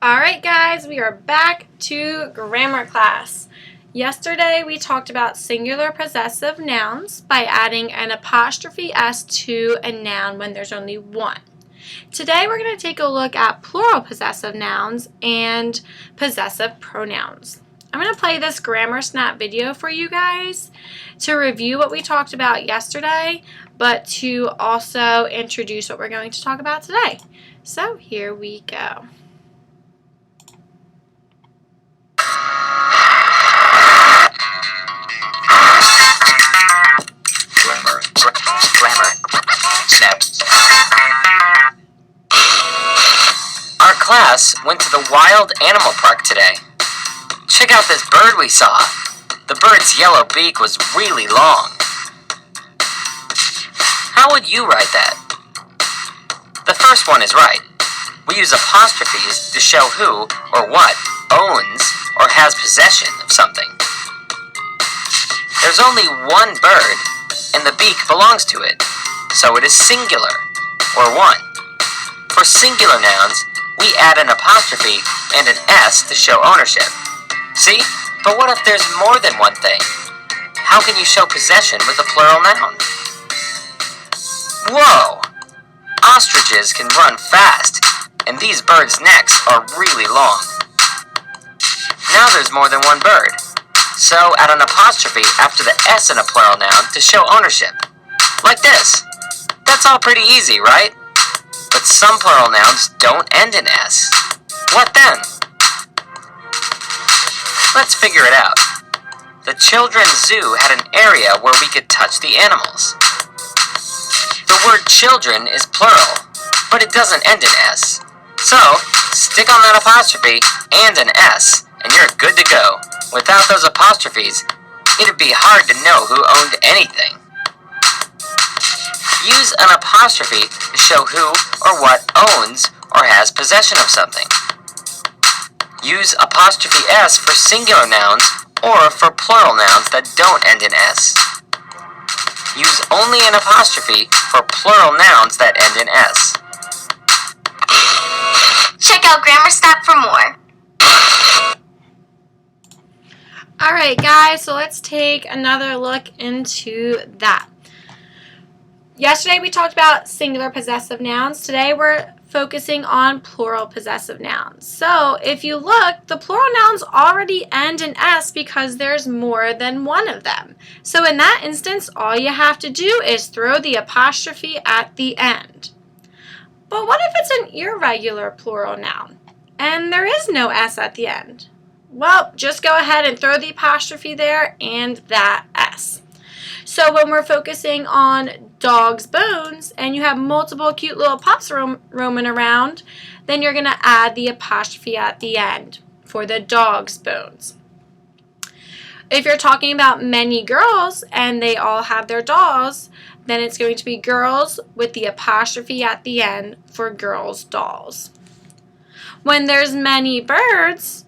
Alright guys, we are back to grammar class. Yesterday we talked about singular possessive nouns by adding an apostrophe s to a noun when there's only one. Today we're going to take a look at plural possessive nouns and possessive pronouns. I'm going to play this Grammar Snap video for you guys to review what we talked about yesterday, but to also introduce what we're going to talk about today. So here we go. Grammar Snap. Our class went to the wild animal park today. Check out this bird we saw. The bird's yellow beak was really long. How would you write that? The first one is right. We use apostrophes to show who or what owns or has possession of something. There's only one bird, and the beak belongs to it, so it is singular, or one. For singular nouns, we add an apostrophe and an s to show ownership. See? But what if there's more than one thing? How can you show possession with a plural noun? Whoa! Ostriches can run fast, and these birds' necks are really long. Now there's more than one bird. So add an apostrophe after the s in a plural noun to show ownership. Like this. That's all pretty easy, right? But some plural nouns don't end in s. What then? Let's figure it out. The children's zoo had an area where we could touch the animals. The word children is plural, but it doesn't end in s. So, stick on that apostrophe and an s, and you're good to go. Without those apostrophes, it'd be hard to know who owned anything. Use an apostrophe to show who or what owns or has possession of something. Use apostrophe s for singular nouns or for plural nouns that don't end in s. Use only an apostrophe for plural nouns that end in s. Check out Grammar Snap for more. Alright guys, so let's take another look into that. Yesterday we talked about singular possessive nouns. Today we're focusing on plural possessive nouns. So if you look, the plural nouns already end in s because there's more than one of them. So in that instance, all you have to do is throw the apostrophe at the end. But what if it's an irregular plural noun and there is no s at the end? Well, just go ahead and throw the apostrophe there and that s. So when we're focusing on dog's bones and you have multiple cute little pups roaming around, then you're going to add the apostrophe at the end for the dog's bones. If you're talking about many girls and they all have their dolls, then it's going to be girls with the apostrophe at the end for girls' dolls. When there's many birds,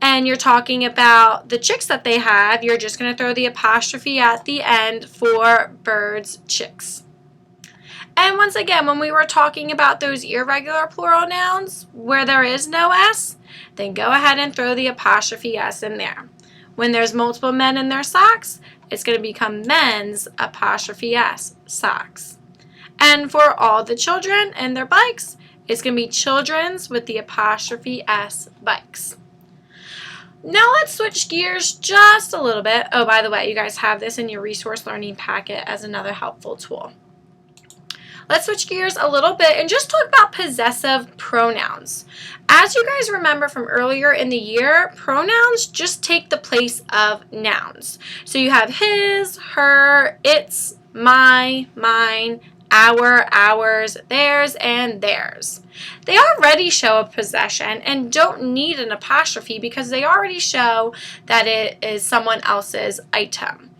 and you're talking about the chicks that they have, you're just going to throw the apostrophe at the end for birds' chicks. And once again, when we were talking about those irregular plural nouns where there is no s, then go ahead and throw the apostrophe s in there. When there's multiple men in their socks, it's going to become men's apostrophe s, socks. And for all the children and their bikes, it's going to be children's with the apostrophe s, bikes. Now let's switch gears just a little bit. Oh, by the way, you guys have this in your resource learning packet as another helpful tool. Let's switch gears a little bit and just talk about possessive pronouns. As you guys remember from earlier in the year, pronouns just take the place of nouns. So you have his, her, its, my, mine, our, ours, theirs, and theirs. They already show a possession and don't need an apostrophe because they already show that it is someone else's item.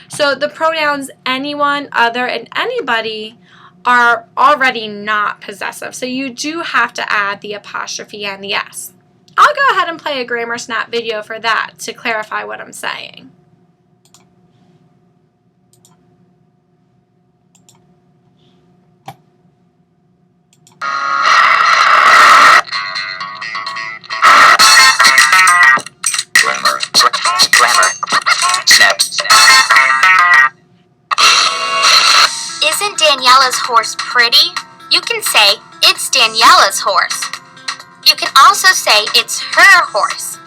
So the pronouns anyone, other, and anybody are already not possessive. So you do have to add the apostrophe and the s. I'll go ahead and play a Grammar Snap video for that to clarify what I'm saying. Daniela's horse pretty? You can say, it's Daniela's horse. You can also say it's her horse.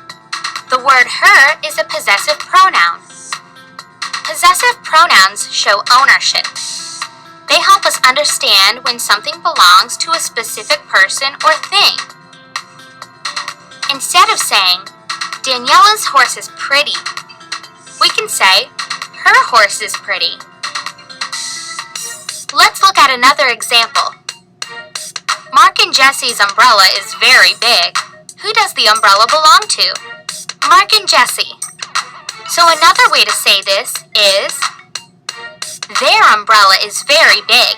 The word her is a possessive pronoun. Possessive pronouns show ownership. They help us understand when something belongs to a specific person or thing. Instead of saying, Daniela's horse is pretty, we can say, her horse is pretty. Let's look at another example. Mark and Jesse's umbrella is very big. Who does the umbrella belong to? Mark and Jesse. So another way to say this is, their umbrella is very big.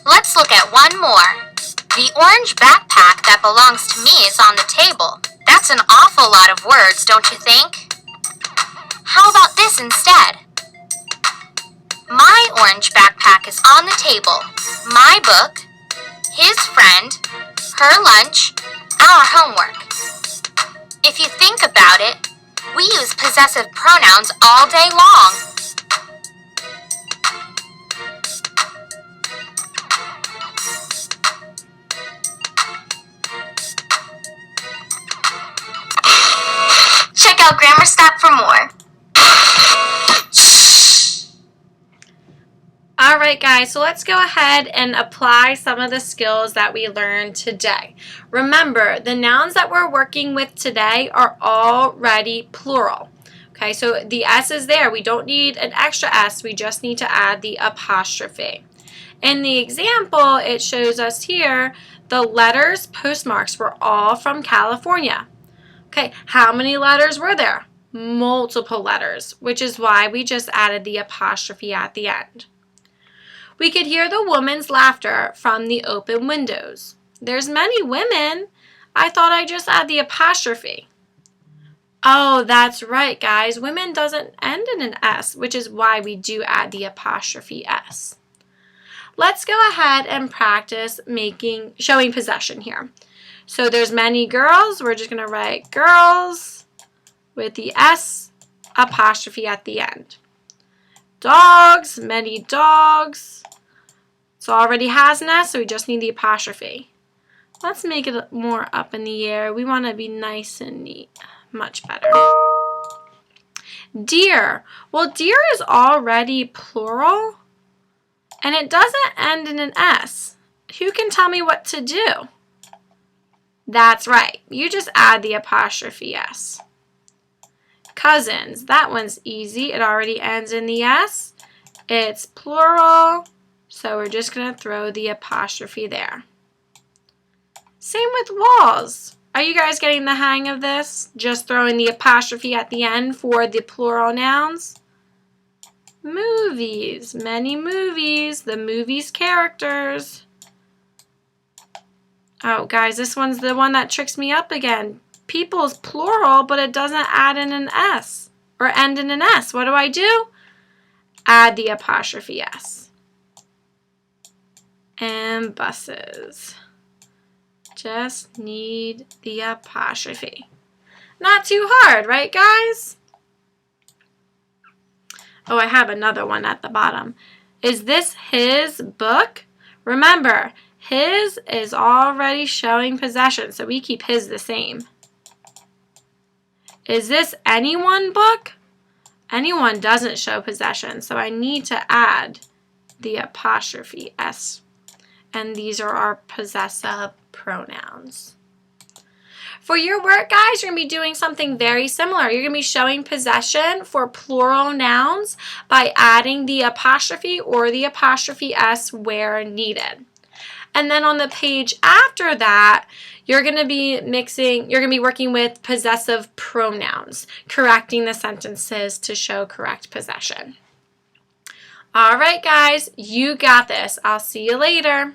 Let's look at one more. The orange backpack that belongs to me is on the table. That's an awful lot of words, don't you think? How about this instead? My orange backpack is on the table. My book, his friend, her lunch, our homework. If you think about it, we use possessive pronouns all day long. Check out Grammar Stack for more. Alright guys, so let's go ahead and apply some of the skills that we learned today. Remember, the nouns that we're working with today are already plural. Okay, so the S is there. We don't need an extra S. We just need to add the apostrophe. In the example, it shows us here the letters postmarks were all from California. Okay, how many letters were there? Multiple letters, which is why we just added the apostrophe at the end. We could hear the woman's laughter from the open windows. There's many women. I thought I just add the apostrophe. Oh, that's right, guys. Women doesn't end in an S, which is why we do add the apostrophe S. Let's go ahead and practice showing possession here. So there's many girls. We're just going to write girls with the S apostrophe at the end. Dogs, many dogs. So already has an S, so we just need the apostrophe. Let's make it more up in the air. We want to be nice and neat. Much better. Deer. Well, deer is already plural, and it doesn't end in an S. Who can tell me what to do? That's right. You just add the apostrophe S. Cousins. That one's easy. It already ends in the S. It's plural, so we're just going to throw the apostrophe there. Same with walls. Are you guys getting the hang of this? Just throwing the apostrophe at the end for the plural nouns. Movies. Many movies. The movies characters. Oh, guys, this one's the one that tricks me up again. People's plural, but it doesn't add in an S or end in an S. What do? Add the apostrophe S. And buses. Just need the apostrophe. Not too hard, right, guys? Oh, I have another one at the bottom. Is this his book? Remember, his is already showing possession, so we keep his the same. Is this anyone book? Anyone doesn't show possession, so I need to add the apostrophe S. And these are our possessive pronouns. For your work, guys, you're going to be doing something very similar. You're going to be showing possession for plural nouns by adding the apostrophe or the apostrophe S where needed. And then on the page after that, you're going to be working with possessive pronouns, correcting the sentences to show correct possession. All right, guys, you got this. I'll see you later.